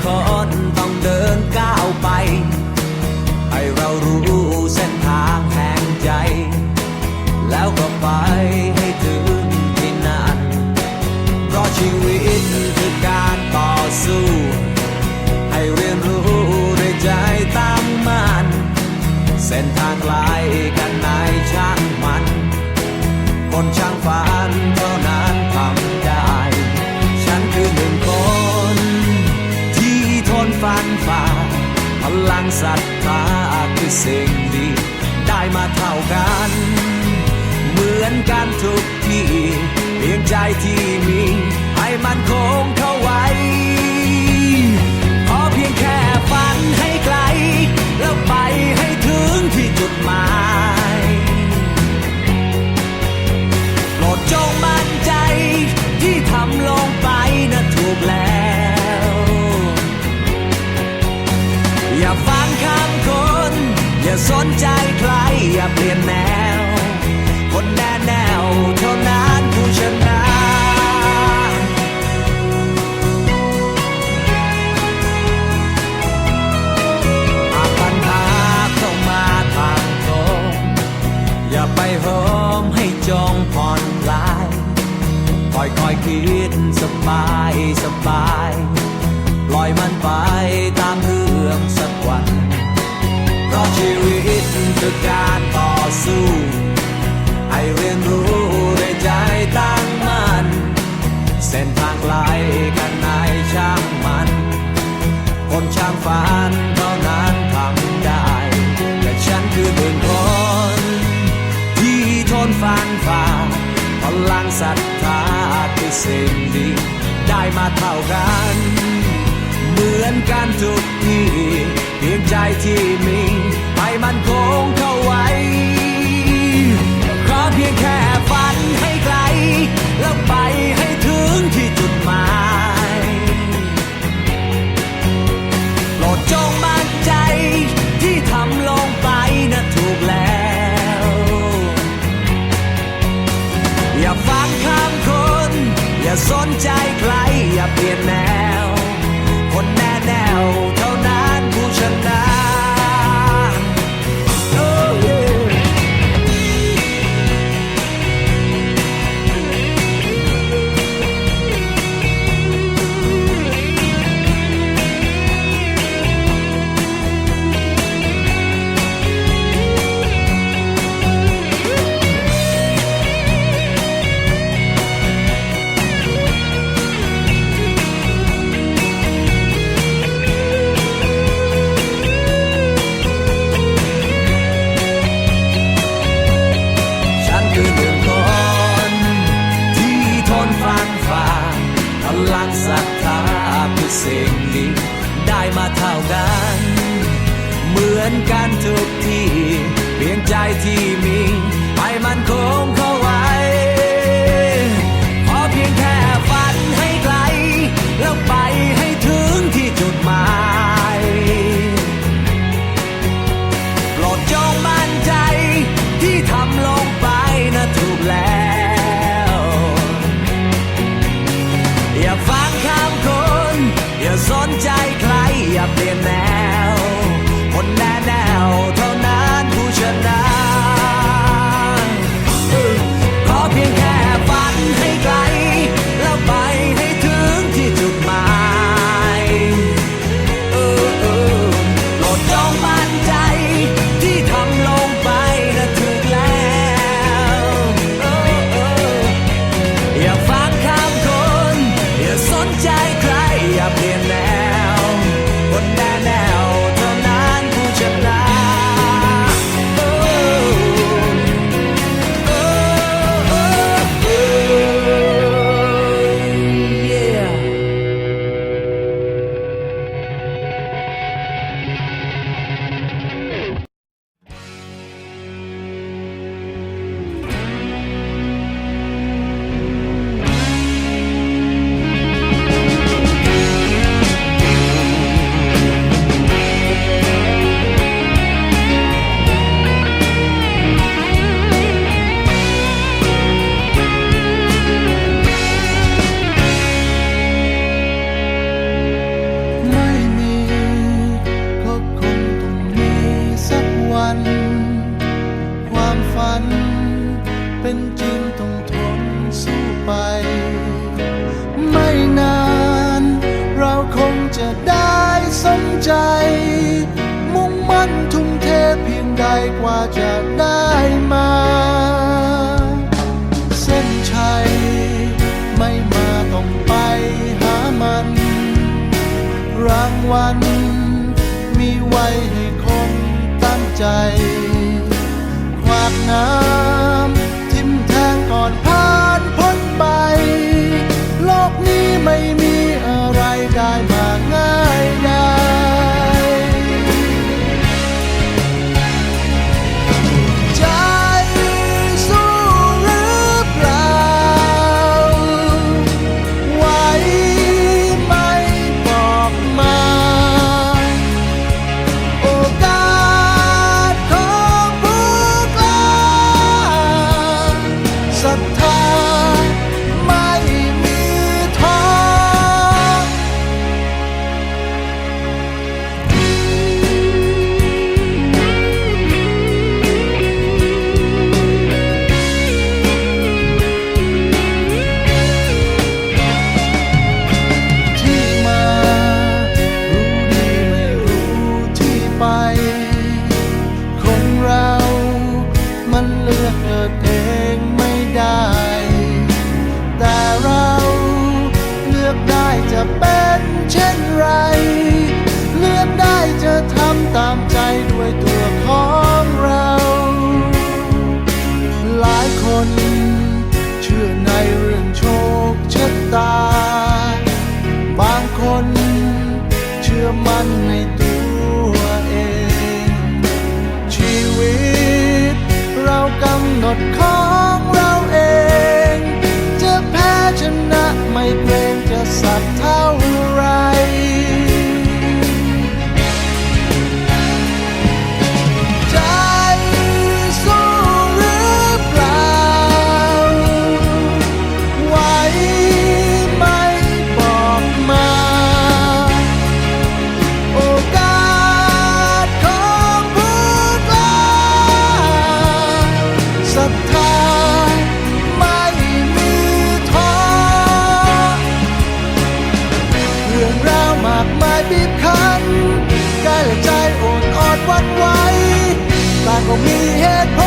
คนต้องเดินก้าวไปให้เรารู้เส้นทางแห่งใจแล้วก็ไปให้ถึงที่นั่นเพราะชีวิตคือการต่อสู้ให้เรียนรู้ด้วยใจตั้งมั่นเส้นทางไกลกันไหนช่างมันคนช่างฝันเท่านั้นทำได้ฉันคือหนึ่งคนที่ทนฟันฝ่าพลังศรัทธาคือสิ่งดีได้มาเท่ากันเหมือนกันทุกที่เพียงใจที่มีให้มันคงเข้าไว้ขอเพียงแค่ฝันให้ไกลแล้วไปให้ถึงที่จุดหมายโปรดจงมั่นใจที่ทำลงไปนะถูกแล้วอย่าฟังคำคนอย่าสนใจใครอย่าเปลี่ยนแนวคนแน่แนวเท่านั้นผู้ชนะหากปัญหาเข้ามาทางตรงอย่าไปโหมให้จงผ่อนคลายค่อยๆคิดสบายสบายปล่อยมันไปตามเรื่องสักวันเพราะชีวิตคือการต่อสู้ให้เรียนรู้ด้วยใจตั้งมั่นเส้นทางไกลกันไหนช่างมันคนช่างฝันเท่านั้นทำได้แต่ฉันคือหนึ่งคนที่ทนฟันฝ่าพลังศรัทธาคือสิ่งดีได้มาเท่ากันเหมือนกันทุกที่เพียงใจที่มีให้มันคงเข้าไว้ขอเพียงแค่ฝันให้ไกลแล้วไปให้ถึงที่จุดหมายโปรดจงมั่นใจที่ทำลงไปนะถูกแล้วอย่าฟังคำคนอย่าสนใจใครอย่าเปลี่ยนแนวคนแน่แนวเท่านั้นผู้ชนะพลังศรัทธาคือสิ่งดีได้มาเท่ากันเหมือนกันทุกที่เพียงใจที่มีให้มันคงเข้าไว้ขอเพียงแค่ฝันให้ไกลแล้วไปให้ถึงที่จุดหมายโปรดจงมั่นใจที่ทำลงไปนะถูกแล้วอย่าฟังคำคนอย่าสนใจใครอย่าเปลี่ยนแนวคนแน่แนวเท่านั้นผู้ชนะ จะได้สมใจ มุ่งมั่นทุ่มเทเพียงใดกว่าจะได้มา เส้นชัยไม่มาต้องไปหามัน รางวัลมีไว้ให้คนตั้งใจขวากน้ำทิ่มแทงก่อนผ่านพ้นไป โลกนี้ไม่มีอะไรได้มาง่ายได้ ใจสู้หรือเปล่า ไหวไหมบอกมา โอกาสของผู้กล้าศรัทธาไม่มีท้อ ที่มารู้ดีไม่รู้ที่ไป คนเรามันเลือกเกิดเองไม่ได้ แต่เราเลือกได้จะเป็นเช่นไร เลือกได้จะทำตามใจด้วยตัวของเรา หลายคนเชื่อในเรื่องโชคชะตา บางคนเชื่อมั่นในตัวเอง ชีวิตเรากำหนดของเราเอง จะแพ้ชนะไม่เกรงจะสักเท่าไร ใจสู้หรือเปล่า ไหวไหมบอกมา โอกาสของผู้กล้าศรัทธาไม่มีท้อ เรื่องราวมากมายบีบคั้นกายและใจโอนอ่อนหวันไหวต่างก็มีเหตุผ